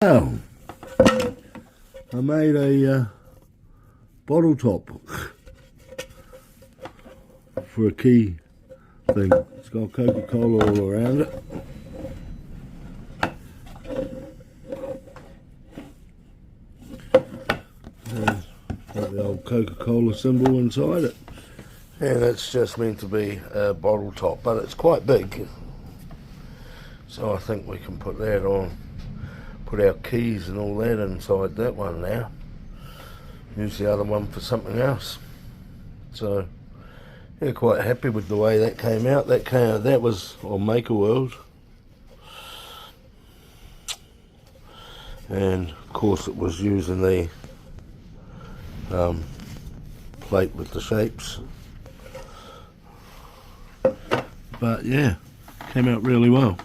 Oh, I made a bottle top for a key thing. It's got Coca-Cola all around it. And got the old Coca-Cola symbol inside it. And it's just meant to be a bottle top, but it's quite big. So I think we can put that on. Put our keys and all that inside that one now. Use the other one for something else. So yeah, quite happy with the way that came out. That was on Maker World, and of course it was using the plate with the shapes. But yeah, came out really well.